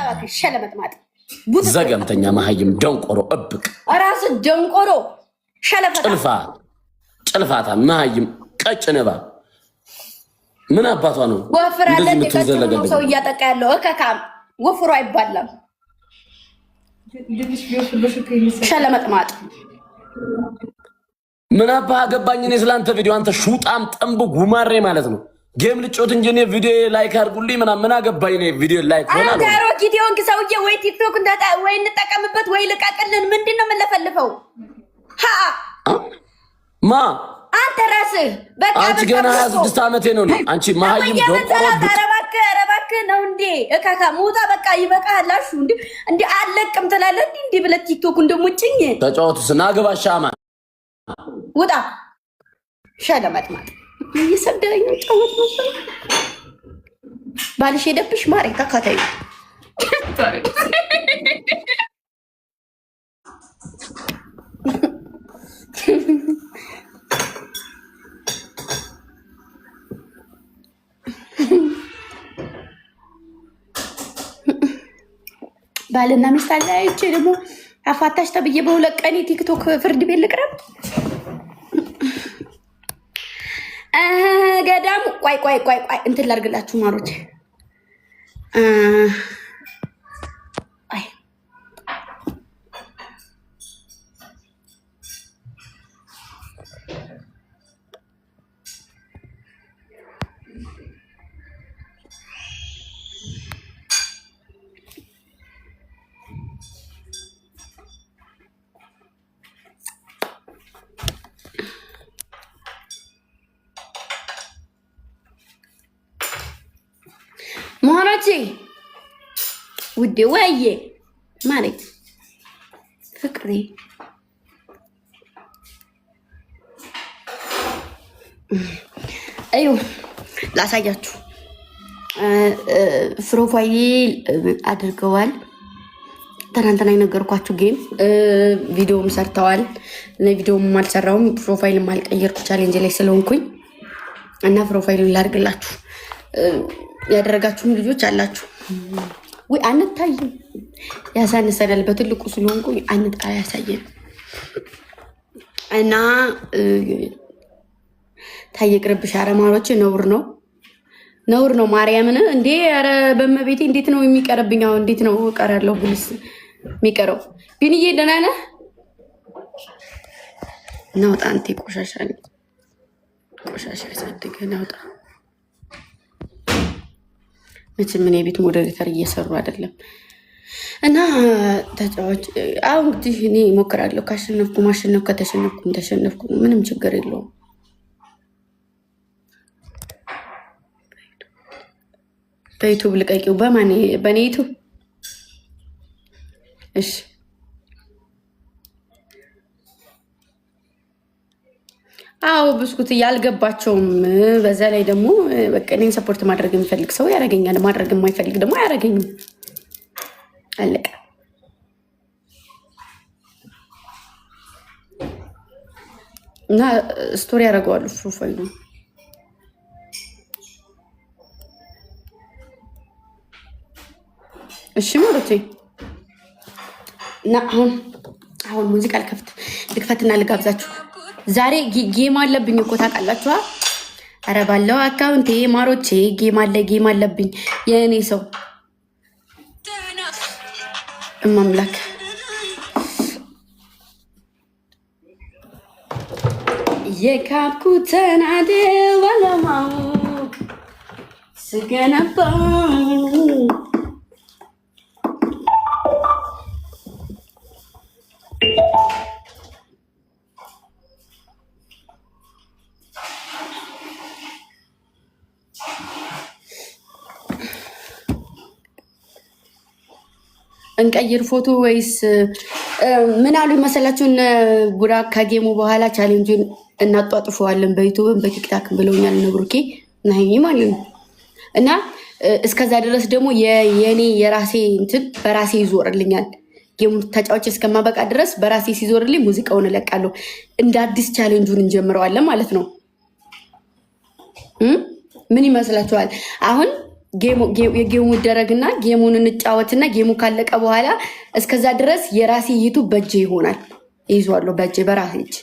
እባክሽ ሸለመጥማጥ ዘገምተኛ መሀይም ደንቆሮ እብቅ ራስ ደንቆሮ ሸለፈታ ጭልፋታ መሀይም ቀጭነባ ምን አባቷ ነው ወፍራለ ተከትሎ ሰው እያጠቃ ያለው እከካም ወፍሮ አይባላም ሸለመጥማጥ ምን አባ ገባኝ እኔ ስላንተ ቪዲዮ አንተ ሹጣም ጠምቡ ጉማሬ ማለት ነው ጌም ልጮት እንጂ እኔ ቪዲዮ ላይክ አድርጉልኝ ምን አገባኝ እኔ ቪዲዮ ላይክ ሆናል አንጋሮ ቪዲዮን ሰውዬ ወይ ቲክቶክ እንዳጣ ወይ እንጠቀምበት ወይ ልቀቅልን ምንድነው የምንፈልፈው ማ አንተ ራስህ በቃ አንቺ ገና 26 ዓመቴ ነው አንቺ መሀይም ደንቆሮ ረባክ ነው እንዴ እካካ ሙጣ በቃ ይበቃላሽ እንዴ አለቅም ትላለህ እንዴ ብለህ ቲክቶክ እንደሙጭኝ ተጫወቱ ስናገባ ሻማ ውጣ ሸለመጥማጥ እየሰደኝ ጫወት ነው ባልሽ ሄደብሽ ማሬ ተካታይ ባልና ሚስት አለያይቼ ደግሞ አፋታሽ ተብዬ በሁለት ቀን ቲክቶክ ፍርድ ቤት ልቅረብ ገዳሙ ቆይ እንትን ላድርግላችሁ ማሮች ማራጂ ውዴ ወዬ ማለት ፍቅሬ አዩ ላሳያችሁ ፕሮፋይል አድርገዋል ትናንትና የነገርኳችሁ ጌም ቪዲዮም ሰርተዋል ለቪዲዮም አልሰራውም ፕሮፋይልም አልቀየርኩ ቻሌንጅ ላይ ስለሆንኩኝ እና ፕሮፋይሉን ላድርግላችሁ ያደረጋችሁም ልጆች አላችሁ ወይ አንታይም ያሳነሰናል በትልቁ ስለሆንኩ አንጣ ያሳየን እና ታየቅርብሽ አረማሮች ነውር ነው ማርያምን እንዴ አረ በመቤቴ እንዴት ነው የሚቀርብኝ አሁን እንዴት ነው እቀራለሁ ብልስ የሚቀረው ቢንዬ ደህና ነህ ናውጣ አንተ ቆሻሻ ያሳደገ ናውጣ መቼም እኔ ቤት ሞዴሬተር እየሰሩ አይደለም እና ተጫዋች አሁን እንግዲህ እኔ እሞክራለሁ ካሸነፍኩ ማሸነፍ ከተሸነፍኩ ምንም ችግር የለውም በዩቱብ ልቀቂው በኔ ዩቱብ እሺ አዎ ብስኩት ያልገባቸውም በዛ ላይ ደግሞ በቃ እኔን ሰፖርት ማድረግ የሚፈልግ ሰው ያረጋኛል ማድረግ የማይፈልግ ደግሞ አያረጋኝም አለቀ እና ስቶሪ ያደርገዋሉ ፕሮፋይሉ እሺ ማለት እና አሁን ሙዚቃ ልክፈትና ልጋብዛችሁ ዛሬ ጌም አለብኝ እኮ ታውቃላችሁ ኧረ ባለው አካውንቴ ማሮቼ ጌም አለብኝ የእኔ ሰው እማምላክ የካብኩትን አድዋ ለማወቅ ስገነባ እንቀይር ፎቶ ወይስ ምን አሉ መሰላችሁን ጉራ ከጌሙ በኋላ ቻሌንጁን እናጧጥፈዋለን በዩቲዩብም በቲክታክም ብለውኛል ነብሩኬ ናይኒ ማለት ነው እና እስከዛ ድረስ ደግሞ የኔ የራሴ እንትን በራሴ ይዞርልኛል ጌሙ ተጫዋች እስከማበቃ ድረስ በራሴ ሲዞርልኝ ሙዚቃውን እለቃለሁ እንደ አዲስ ቻሌንጁን እንጀምረዋለን ማለት ነው ምን ይመስላችኋል አሁን የጌሙ ደረግና ጌሙን እንጫወትና ጌሙ ካለቀ በኋላ እስከዛ ድረስ የራሴ ዩቲዩብ በእጄ ይሆናል። ይዟለሁ በእጄ በራሴ እጅ።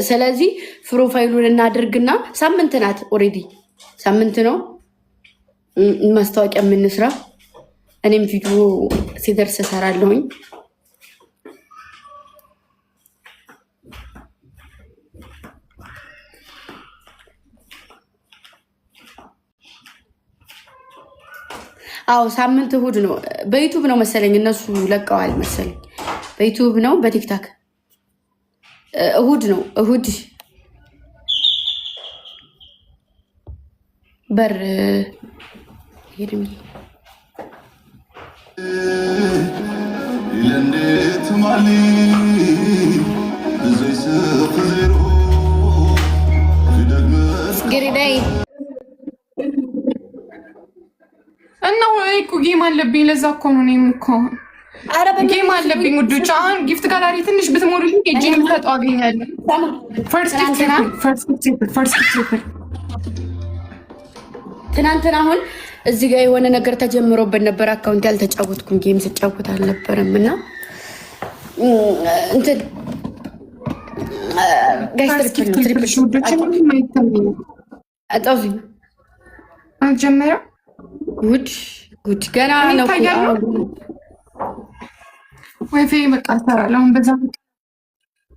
ስለዚህ ፕሮፋይሉን እናድርግና ሳምንት ናት ኦሬዲ ሳምንት ነው ማስታወቂያ የምንስራ። እኔም ቪዲዮ ሲደርስ እሰራለሁኝ። አዎ ሳምንት እሁድ ነው። በዩቲዩብ ነው መሰለኝ እነሱ ለቀዋል መሰለኝ። በዩቲዩብ ነው በቲክታክ እሁድ ነው። እሁድ በር ይሄድም ይለንዴት ማሊ ብዙ ፍዝሩ ግሪዳይ እና እኮ ጌም አለብኝ። ለዛ እኮ ነው እኔም እኮ ጌም አለብኝ ውዶች። አሁን ጊፍት ጋላሪ ትንሽ ብትሞሉልኝ እጄን የምሰጠው አገኛለሁ። ትናንትና አሁን እዚህ ጋር የሆነ ነገር ተጀምሮበት ነበር። አካውንት ያልተጫወትኩም ጌም ስጫወት አልነበረም እና እንትን አልጀመረም። ጉድ ገና ነው። ዋይፋይ በቃ እሰራለሁ። አሁን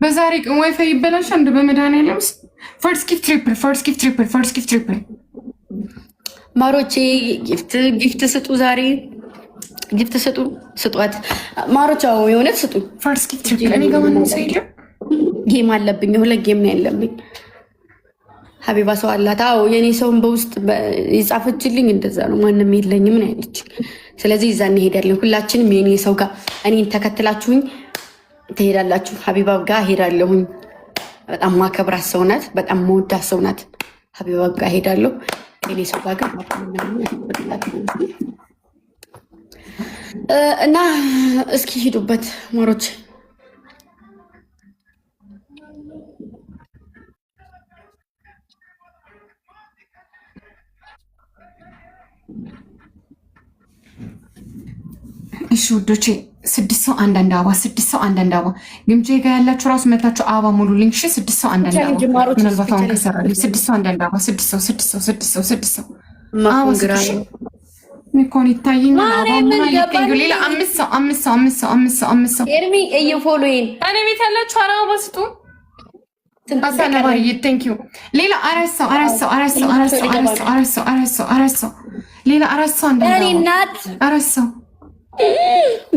በዛሬ ቀን ዋይፋይ ይበላሻል። እንደ በመድኃኒዓለም ፈርስት ጊፍት ትሪፕል ማሮቼ ጊፍት ስጡ። ዛሬ ጊፍት ስጧት ማሮቻ የሆነት ስጡ። ፈርስት ጊፍት ትሪፕል እኔ ጋር ማንም ሰው የለም። ጌም አለብኝ። የሁለት ጌም ነው ያለብኝ። ሀቢባ ሰው አላት። አዎ የኔ ሰውን በውስጥ የጻፈችልኝ እንደዛ ነው። ማንም የለኝም ነው ያለች። ስለዚህ እዛ እንሄዳለን ሁላችንም። የኔ ሰው ጋር እኔን ተከትላችሁኝ ትሄዳላችሁ። ሀቢባ ጋር ሄዳለሁኝ። በጣም ማከብራት ሰው ናት። በጣም መወዳት ሰው ናት። ሀቢባ ጋር ሄዳለሁ። የኔ ሰው ጋር ግን እና እስኪ ሂዱበት ማሮች። እሺ ውዶቼ 6 ሰው አንዳንድ አበባ 6 ሰው አንዳንድ አበባ ግምጄ ጋር ያላችሁ ራሱ መታችሁ አበባ ሙሉልኝ። እሺ 6 ሰው አንዳንድ አበባ ምናልባት አሁን ከሰራልኝ 6 ሰው አንዳንድ አበባ 6 ሰው አበባ ስድስት ሚኮን ይታየኛል። አበባ ሌላ 5 ሰው ኤርሚ እየፎሎይን እኔ ቤት ያላችሁ አበባ ስጡ። አሳናባሪ ቴንክ ዩ። ሌላ 4 ሰው ሌላ 4 ሰው አንዳንድ አበባ 4 ሰው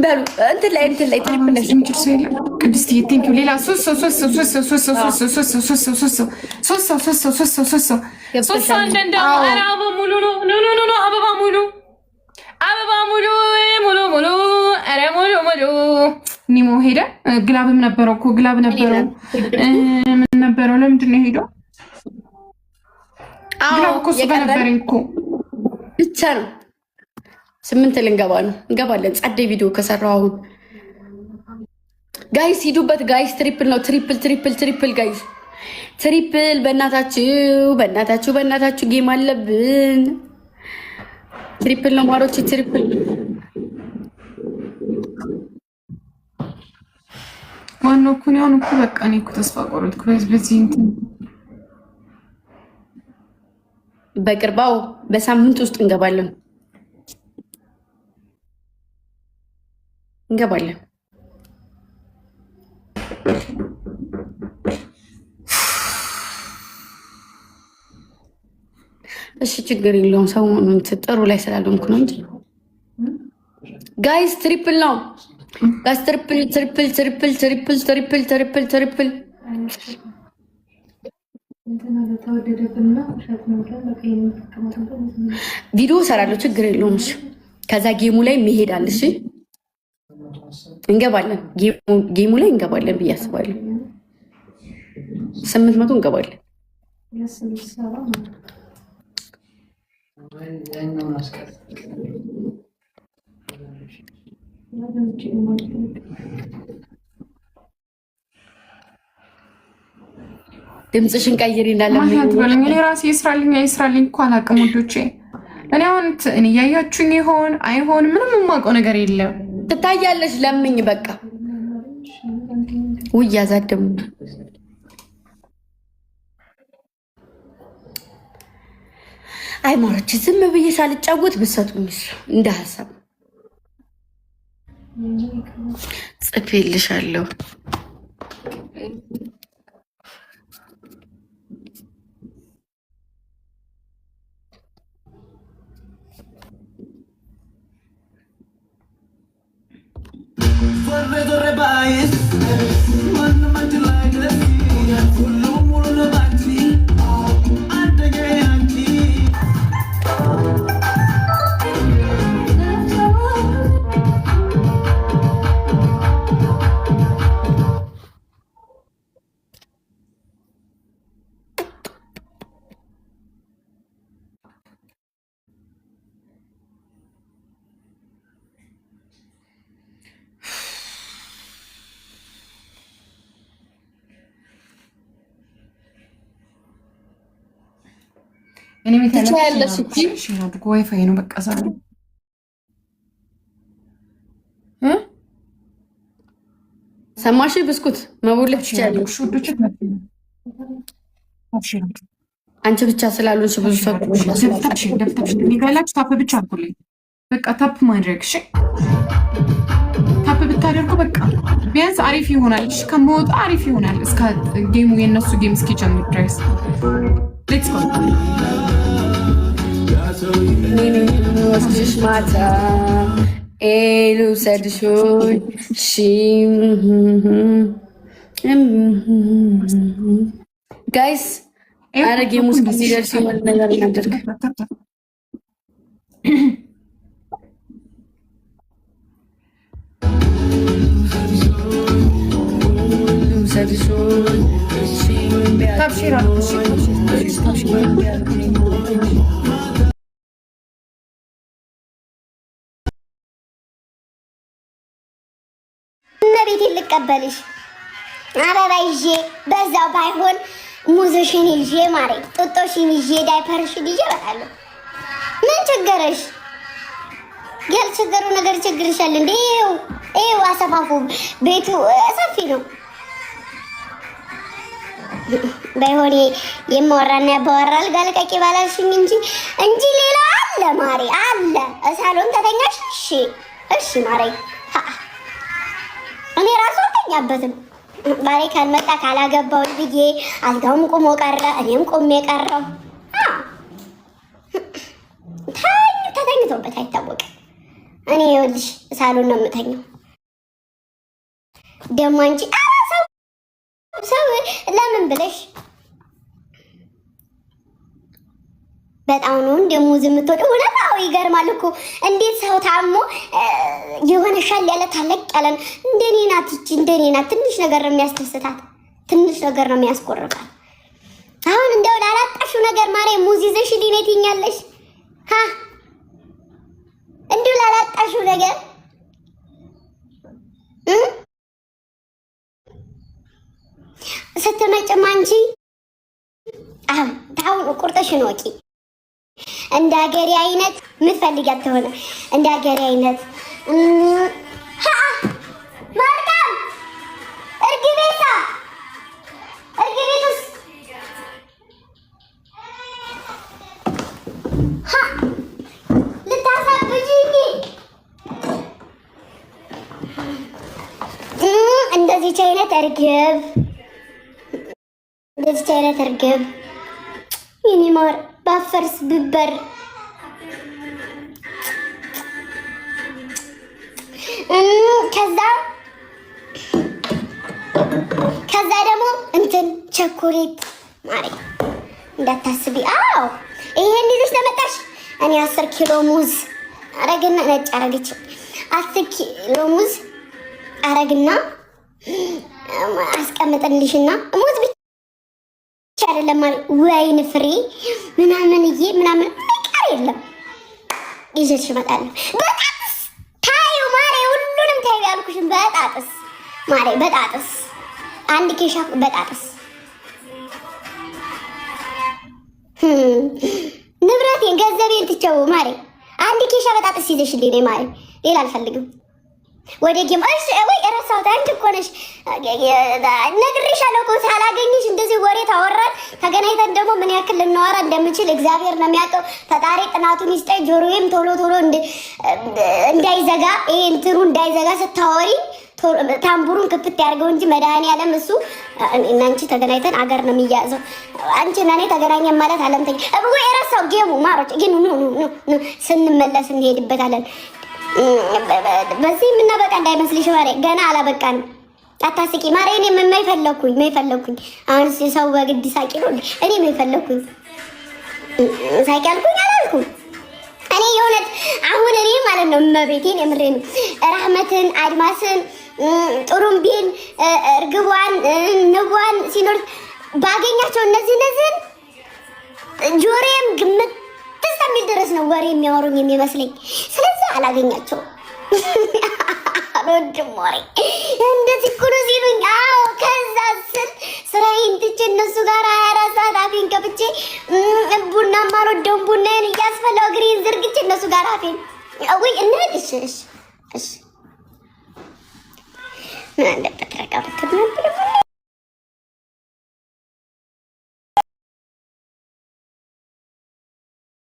በሉ እንትን ላይ ትሪፕል ነሽ ቅድስት ቴንክ ዩ። ሌላ 3 ሰው አንዳንድ አበባ ሙሉ ነው። ኖ አበባ ሙሉ ኧረ ሙሉ ኒሞ ሄደ። ግላብም ነበረው እኮ ግላብ ነበረው። ምን ነበረው? ለምንድን ነው ሄደው? ግላብ እኮ እሱ ጋር ነበረኝ እኮ ብቻ ነው። 8 ልንገባ ነው። እንገባለን። ጸደይ ቪዲዮ ከሰራው አሁን ጋይስ ሂዱበት። ጋይስ ትሪፕል ነው። ትሪፕል ጋይስ ትሪፕል። በእናታችሁ ጌም አለብን። ትሪፕል ነው ማሮች። ትሪፕል ዋናው እኮ ነው። እኮ በቃ እኔ እኮ ተስፋ ቆረጥኩ። በዚህ እንትን በቅርባው በሳምንት ውስጥ እንገባለን። እሺ ችግር የለውም። ሰሞኑን ጥሩ ላይ ስላልሆንኩ ነው እንጂ ጋይስ ትሪፕል ነው። ጋይስ ትሪፕል ቪዲዮ እሰራለሁ። ችግር የለውም። እሺ ከዛ ጌሙ ላይ መሄዳል። እሺ እንገባለን። ጌሙ ላይ እንገባለን ብዬ አስባለሁ። 800 እንገባለን። ድምፅሽን ቀይሪ እንዳለ ማለት በለኝ። እኔ ራሴ ይስራልኝ እኮ አላውቅም ወዶቼ። እኔ አሁን እኔ ያያችሁኝ ይሆን አይሆን ምንም የማውቀው ነገር የለም። ትታያለሽ። ለምኝ በቃ ውይ ያዛደሙ አይ ማሮች ዝም ብዬ ሳልጫወት ብትሰጡኝስ እንደ ሀሳብ ጽፌልሻለሁ። እኔ ያለሽ ዋይፋይ ነው በቃ ዛሬ ሰማሽ? ብስኩት መቦለክ ትችያለሽ። አንቺ ብቻ ስላልሆንሽ ብዙ ሰው ደፍታችሁ ታፕ ብቻ አድርጉልኝ። በቃ ታፕ ማድረግ እሺ፣ ታፕ ብታደርጉ በቃ ቢያንስ አሪፍ ይሆናል። እሺ ከመወጣ አሪፍ ይሆናል እስከ ጌሙ የነሱ ጌም እስኪጀምር ድረስ ሌትስ ጎ። ወስድሽ ማታ ልውሰድሾኝ ጋይስ አረጌ ሙስክ ሲደርስ ይሆን ነገር እናደርግ። እመቤቴን ልቀበልሽ አበባ ይዤ በዛው ባይሆን ሙዝሽን ይዤ ማሬ ጡጦሽን ይዤ ዳይፐርሽን ይዤ እመጣለሁ። ምን ችግርሽ? ያልቸገሩ ነገር ችግርሻል እንዴ? ይኸው አሰፋፉ ቤቱ ሰፊ ነው። ባይሆን የማወራና ያባወራ አልጋ ልቀቂ ባላልሽኝ እንጂ ሌላ አለ ማሬ አለ። ሳሎን ተተኛሽ? እሺ ማሬ እኔ ራሱ አልተኛበትም። ባሌ ካልመጣ ካላገባው ብዬ አልጋውም ቁሞ ቀረ፣ እኔም ቁሜ ቀረው። ተተኝቶበት አይታወቅም። እኔ ይኸውልሽ ሳሎን ነው የምተኛው። ደግሞ አንቺ ሰው ለምን ብለሽ በጣም ነው እንደ ሙዝ የምትወደው። እውነታው ይገርማል እኮ እንዴት ሰው ታሞ የሆነ ሻል ያለ ታለቅ ያለ እንደኔ ናት እቺ እንደኔ ናት። ትንሽ ነገር ነው የሚያስደስታት፣ ትንሽ ነገር ነው የሚያስቆርጣት። አሁን እንደው ላላጣሽው ነገር ማርያም ሙዝ ይዘሽ ሊኔ ትኛለሽ እንዲሁ ላላጣሽው ነገር ስትመጭም አንቺ አሁን ቁርጥሽን ወቂ። እንደ ሀገሬ አይነት ምትፈልጊያት ተሆነ እንደ ሀገሬ አይነት ማርካም እርግቤሳ እርግቤቱስ ልታሳብጂኝ እንደዚች አይነት እርግብ እንደዚች አይነት እርግብ የኔ ማር ባፈርስ ብበር ከዛ ደግሞ እንትን ቸኮሌት ማሪ እንዳታስቢ። አዎ ይሄን ይዘሽ ለመጣሽ እኔ 10 ኪሎ ሙዝ አረግና ነጭ አረግች 10 ኪሎ ሙዝ አረግና አስቀምጥልሽና ሙዝ ብቻ አይደለም ማለት ወይን ፍሬ ምናምን አይቀር የለም ይዘሽ እመጣለሁ። በጣጥስ ታዩ ማሬ ሁሉንም ታዩ ያልኩሽን በጣጥስ ማሬ በጣጥስ አንድ ኬሻ በጣጥስ ንብረቴን ገንዘቤን ትቼው ማሬ አንድ ኬሻ በጣጥስ ይዘሽልኝ ነይ ማሬ ሌላ አልፈልግም ወደ ጌም እሺ ወይ እረሳሁት አንቺ እኮ ነሽ ነግሬሻለሁ እኮ ሳላገኝሽ እንደዚህ ወሬ ታወራን ተገናኝተን ደግሞ ምን ያክል ልናወራ እንደምችል እግዚአብሔር ነው የሚያውቀው ፈጣሪ ጥናቱን ይስጠኝ ጆሮዬም ቶሎ እንዳይዘጋ ይሄ እንትኑ እንዳይዘጋ ስታወሪ ታምቡሩን ክፍት ያርገው እንጂ መድኃኒዓለም እሱ እና አንቺ ተገናኝተን አገር ነው የሚያዘው አንቺ እና እኔ ተገናኘን ማለት አለምተኝ ወይ እረሳው ጌሙ ማሮች ግን ኑ ስንመለስ እንሄድበታለን በዚህ ምን በቃ እንዳይመስልሽ ማሬ ገና አላበቃን አታስቂ ማሬ እኔ ምን ማይፈለኩኝ አሁን ሰው በግድ ሳቂ ነው እኔ ማይፈለኩኝ ሳቂ አልኩኝ አላልኩም እኔ የሆነት አሁን እኔ ማለት ነው መቤቴን የምሬን ረህመትን አድማስን ጥሩምቢን እርግቧን ንቧን ሲኖር ባገኛቸው እነዚህ ጆሮዬም ግምት እስከሚል ድረስ ነው ወሬ የሚያወሩኝ የሚመስለኝ ስለዚህ አላገኛቸው አልወድም ወሬ እንደዚህ እኮ ነው ሲሉኝ አዎ ከዛ ስራዬን ትቼ እነሱ ጋር 24 ሰዓት አፌን ከፍቼ ቡና ማልወደውን ቡናዬን እያስፈላው እግሬን ዝርግቼ እነሱ ጋር አፌን ወይ እንሂድ እሺ ምን አለበት ረጋ ብትል ነበር